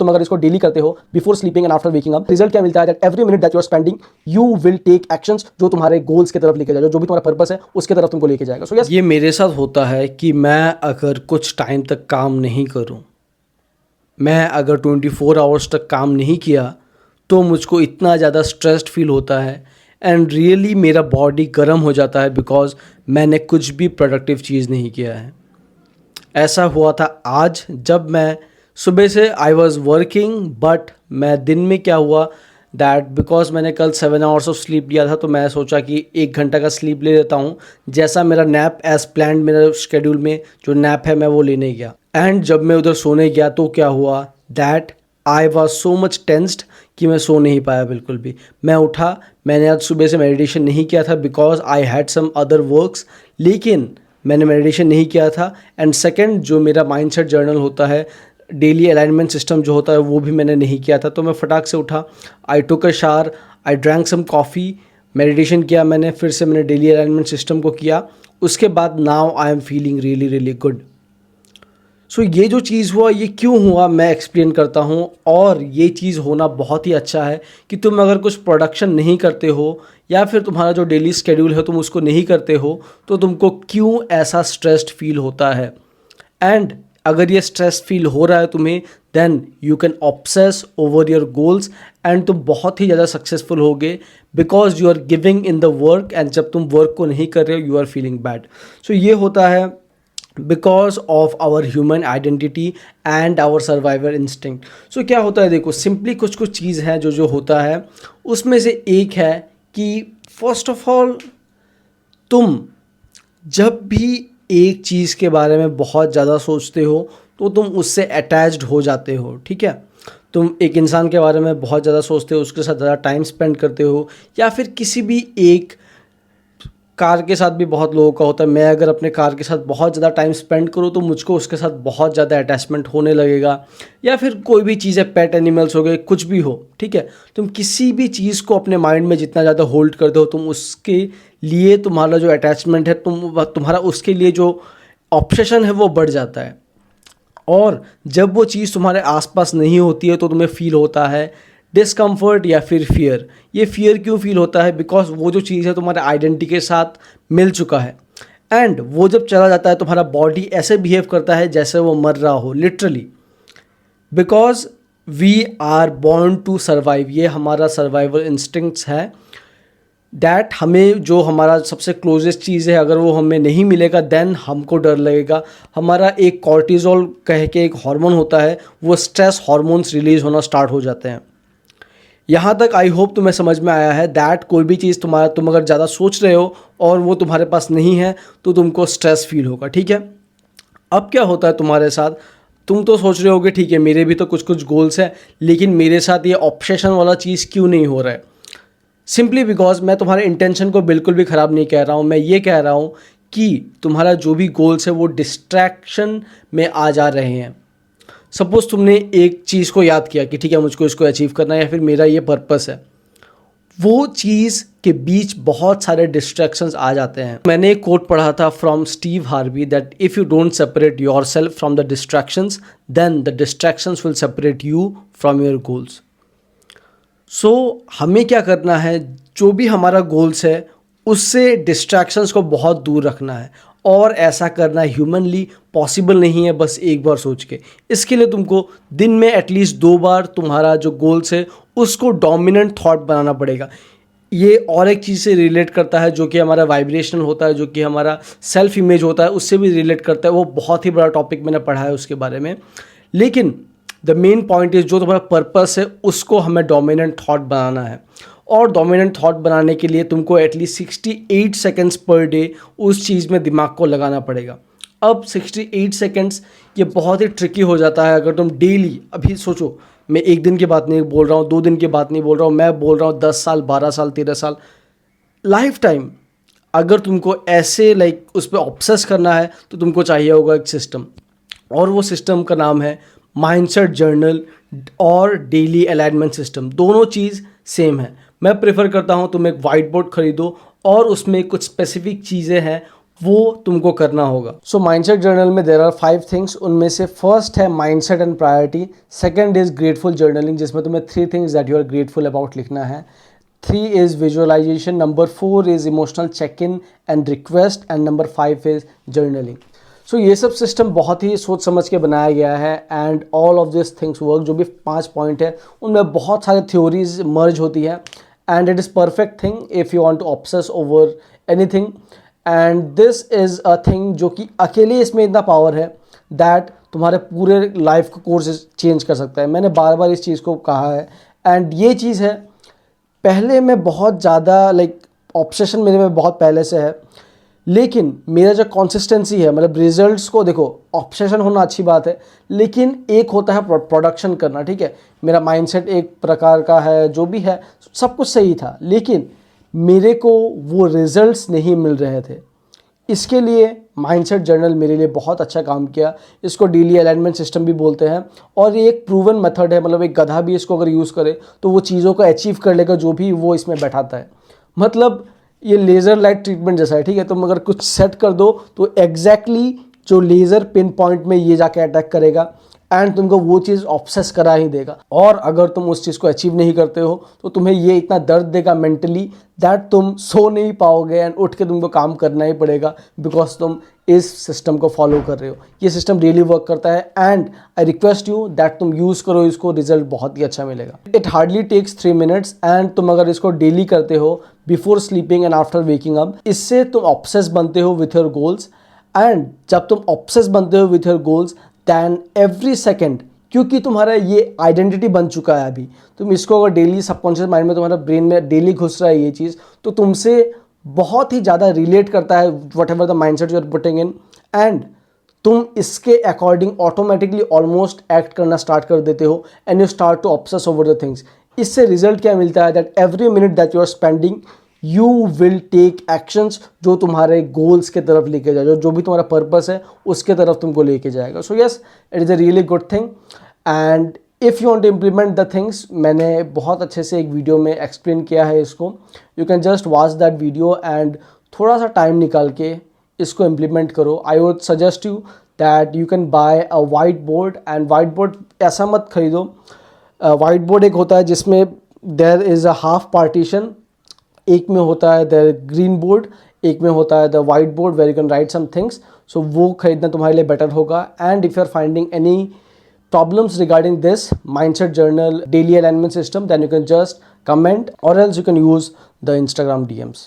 तुम अगर इसको डेली करते हो before sleeping and after waking up, result क्या मिलता है that every minute that you are spending you will take actions जो तुम्हारे गोल्स की तरफ लेके जाएगा, जो भी तुम्हारा पर्पस है उसके तरफ तुमको लेके जाएगा। सो यस, ये मेरे साथ होता है कि मैं अगर कुछ टाइम तक काम नहीं करूं, मैं अगर 24 आवर्स तक काम नहीं किया तो मुझको इतना ज़्यादा स्ट्रेस्ड फील होता है एंड रियली मेरा बॉडी गर्म हो जाता है बिकॉज मैंने कुछ भी प्रोडक्टिव चीज़ नहीं किया है। ऐसा हुआ था आज जब मैं सुबह से आई वॉज वर्किंग, बट मैं दिन में क्या हुआ दैट बिकॉज मैंने कल 7 आवर्स ऑफ स्लीप लिया था तो मैं सोचा कि 1 घंटा का स्लीप ले लेता हूँ। जैसा मेरा नैप एज प्लान्ड मेरा शेड्यूल में जो नैप है मैं वो लेने गया एंड जब मैं उधर सोने गया तो क्या हुआ that I was so much tensed कि मैं सो नहीं पाया बिल्कुल भी। मैं उठा, मैंने आज सुबह से मेडिटेशन नहीं किया था because I had some other works, लेकिन मैंने मेडिटेशन नहीं किया था। एंड सेकंड, जो मेरा माइंडसेट जर्नल होता है, डेली अलाइनमेंट सिस्टम जो होता है वो भी मैंने नहीं किया था। तो मैं फटाक से उठा, I took a shower, I drank some coffee, meditation किया मैंने, फिर से मैंने डेली अलाइनमेंट सिस्टम को किया। उसके बाद now I am feeling really really good. So ये जो चीज़ हुआ ये क्यों हुआ मैं एक्सप्लेन करता हूँ। और ये चीज़ होना बहुत ही अच्छा है कि तुम अगर कुछ प्रोडक्शन नहीं करते हो या फिर तुम्हारा जो डेली स्केड्यूल है तुम उसको नहीं करते हो तो तुमको क्यों ऐसा स्ट्रेस्ड फील होता है। एंड अगर ये स्ट्रेस फील हो रहा है तुम्हें, then you can obsess over your goals and तुम बहुत ही ज़्यादा सक्सेसफुल होगे because you are giving in the work. And जब तुम वर्क को नहीं कर रहे हो you are feeling bad. So ये होता है because of our human identity and our survival instinct. So क्या होता है, देखो सिंपली कुछ कुछ चीज़ है जो होता है उसमें से एक है कि फर्स्ट ऑफ ऑल तुम जब भी एक चीज़ के बारे में बहुत ज़्यादा सोचते हो तो तुम उससे अटैच्ड हो जाते हो। ठीक है, तुम एक इंसान के बारे में बहुत ज़्यादा सोचते हो, उसके साथ ज़्यादा टाइम स्पेंड करते हो, या फिर किसी भी एक कार के साथ भी बहुत लोगों का होता है। मैं अगर अपने कार के साथ बहुत ज़्यादा टाइम स्पेंड करूँ तो मुझको उसके साथ बहुत ज़्यादा अटैचमेंट होने लगेगा। या फिर कोई भी चीज़ है, पेट एनिमल्स हो गए, कुछ भी हो, ठीक है, तुम किसी भी चीज़ को अपने माइंड में जितना ज़्यादा होल्ड करते हो तुम उसके लिए तुम्हारा जो अटैचमेंट है तुम्हारा उसके लिए जो ऑब्सेशन है वो बढ़ जाता है। और जब वो चीज़ तुम्हारे आसपास नहीं होती है तो तुम्हें फील होता है डिस्कम्फर्ट या फिर फियर। ये फियर क्यों फील होता है, बिकॉज वो जो चीज़ है तुम्हारे आइडेंटिटी के साथ मिल चुका है एंड वो जब चला जाता है तुम्हारा बॉडी ऐसे बिहेव करता है जैसे वो मर रहा हो, literally, because we are born to survive. ये हमारा सर्वाइवल इंस्टिंक्ट्स है दैट हमें जो हमारा सबसे क्लोजेस्ट चीज़ है अगर वो हमें नहीं मिलेगा देन हमको डर लगेगा। हमारा एक कॉर्टिजोल कह के एक हार्मोन होता है, वो स्ट्रेस हार्मोन्स रिलीज होना स्टार्ट हो जाते हैं। यहाँ तक आई होप तुम्हें समझ में आया है दैट कोई भी चीज़ तुम अगर ज़्यादा सोच रहे हो और वो तुम्हारे पास नहीं है तो तुमको स्ट्रेस फील होगा। ठीक है, अब क्या होता है तुम्हारे साथ, तुम तो सोच रहे होगे ठीक है मेरे भी तो कुछ कुछ गोल्स हैं, लेकिन मेरे साथ ये ऑब्सेशन वाला चीज़ क्यों नहीं हो रहा है। सिंपली बिकॉज मैं तुम्हारे इंटेंशन को बिल्कुल भी ख़राब नहीं कह रहा हूँ, मैं ये कह रहा हूँ कि तुम्हारा जो भी गोल्स है वो डिस्ट्रैक्शन में आ जा रहे हैं। सपोज़ तुमने एक चीज़ को याद किया कि ठीक है मुझको इसको अचीव करना है या फिर मेरा ये पर्पस है, वो चीज़ के बीच बहुत सारे डिस्ट्रैक्शंस आ जाते हैं। मैंने एक कोट पढ़ा था from Steve Harvey that if you don't separate your self from the distractions then the distractions will separate you from your goals. So हमें क्या करना है, जो भी हमारा गोल्स है उससे डिस्ट्रैक्शंस को बहुत दूर रखना है और ऐसा करना ह्यूमनली पॉसिबल नहीं है बस एक बार सोच के। इसके लिए तुमको दिन में एटलीस्ट 2 बार तुम्हारा जो गोल्स है उसको डोमिनेंट थॉट बनाना पड़ेगा। ये और एक चीज़ से रिलेट करता है जो कि हमारा वाइब्रेशनल होता है, जो कि हमारा सेल्फ इमेज होता है, उससे भी रिलेट करता है। वो बहुत ही बड़ा टॉपिक मैंने पढ़ा है उसके बारे में, लेकिन द मेन पॉइंट इज़ जो तुम्हारा पर्पस है उसको हमें डोमिनेंट थॉट बनाना है। और डोमिनेंट थॉट बनाने के लिए तुमको एटलीस्ट 68 सेकेंड्स पर डे उस चीज़ में दिमाग को लगाना पड़ेगा। अब 68 सेकेंड्स ये बहुत ही ट्रिकी हो जाता है अगर तुम डेली, अभी सोचो मैं 1 दिन की बात नहीं बोल रहा हूँ, 2 दिन की बात नहीं बोल रहा हूँ, मैं बोल रहा हूँ 10 साल 12 साल 13 साल लाइफ टाइम। अगर तुमको ऐसे उस पर ऑब्सेस करना है तो तुमको चाहिए होगा एक सिस्टम, और वो सिस्टम का नाम है माइंडसेट जर्नल और डेली अलाइनमेंट सिस्टम। दोनों चीज़ सेम है। मैं प्रेफर करता हूँ तुम एक वाइट बोर्ड खरीदो और उसमें कुछ स्पेसिफिक चीज़ें हैं वो तुमको करना होगा। सो माइंडसेट जर्नल में देर आर 5 थिंग्स, उनमें से फर्स्ट है mindset and priority, second is grateful journaling जिसमें तुम्हें 3 things that you are grateful about लिखना है, 3 is visualisation, number 4 is emotional check in and request, and number 5 is journaling. So ये सब system बहुत ही सोच समझ के बनाया गया है and all of this things work. जो भी 5 पॉइंट है उनमें बहुत सारी थ्योरीज मर्ज होती है and it is perfect thing if you want to obsess over anything, and this is a thing जो कि अकेले इसमें इतना पावर है दैट तुम्हारे पूरे लाइफ का कोर्स चेंज कर सकता है। मैंने बार बार इस चीज़ को कहा है एंड ये चीज़ है, पहले मैं बहुत ज़्यादा ऑब्सेशन मेरे में बहुत पहले से है, लेकिन मेरा जो कंसिस्टेंसी है, मतलब रिजल्ट्स को देखो, ऑब्सेशन होना अच्छी बात है लेकिन एक होता है प्रोडक्शन करना, ठीक है। मेरा माइंडसेट एक प्रकार का है, जो भी है सब कुछ सही था, लेकिन मेरे को वो रिजल्ट्स नहीं मिल रहे थे। इसके लिए माइंडसेट जर्नल मेरे लिए बहुत अच्छा काम किया। इसको डेली अलाइनमेंट सिस्टम भी बोलते हैं और ये एक प्रूवन मेथड है, मतलब एक गधा भी इसको अगर यूज़ करे तो वो चीज़ों को अचीव कर लेगा जो भी वो इसमें बैठाता है। मतलब ये लेज़र लाइट ट्रीटमेंट जैसा है, ठीक है। तुम अगर कुछ सेट कर दो तो एग्जैक्टली जो लेज़र पिन पॉइंट में ये जाके अटैक करेगा एंड तुमको वो चीज़ ऑब्सेस करा ही देगा। और अगर तुम उस चीज़ को अचीव नहीं करते हो तो तुम्हें ये इतना दर्द देगा मेंटली दैट तुम सो नहीं पाओगे एंड उठ के तुमको काम करना ही पड़ेगा बिकॉज तुम इस सिस्टम को फॉलो कर रहे हो। ये सिस्टम रियली वर्क करता है and I request you that तुम यूज़ करो इसको, रिजल्ट बहुत ही अच्छा मिलेगा। It hardly takes 3 minutes and तुम अगर इसको डेली करते हो before sleeping and after waking up, इससे तुम ऑब्सेस बनते हो विथ योर गोल्स एंड जब तुम ऑब्सेस बनते हो with your goals than every second, क्योंकि तुम्हारा ये आइडेंटिटी बन चुका है अभी, तुम इसको अगर डेली सबकॉन्शियस माइंड में तुम्हारा ब्रेन में डेली घुस रहा है ये चीज़, तो तुमसे बहुत ही ज़्यादा रिलेट करता है whatever the mindset you are putting in and तुम इसके अकॉर्डिंग ऑटोमेटिकली ऑलमोस्ट एक्ट करना स्टार्ट कर देते हो and you start to obsess over the things. इससे रिजल्ट क्या मिलता है that every minute that you are spending you will take actions जो तुम्हारे गोल्स के तरफ लेके जाएगा, जो भी तुम्हारा पर्पस है उसके तरफ तुमको लेके जाएगा। So yes, it is a really good thing and if you want to implement the things, मैंने बहुत अच्छे से एक वीडियो में एक्सप्लेन किया है इसको, you can just watch that video and थोड़ा सा टाइम निकाल के इसको इम्प्लीमेंट करो। I would suggest you that you can buy a whiteboard and whiteboard ऐसा मत खरीदो। वाइट बोर्ड एक होता है जिसमें there is a half partition, एक में होता है द ग्रीन बोर्ड, एक में होता है the white board where you can write some things. So वो खरीदना तुम्हारे लिए बेटर होगा and if you are finding any problems regarding this mindset journal daily alignment system, then you can just comment or else you can use the Instagram DMs.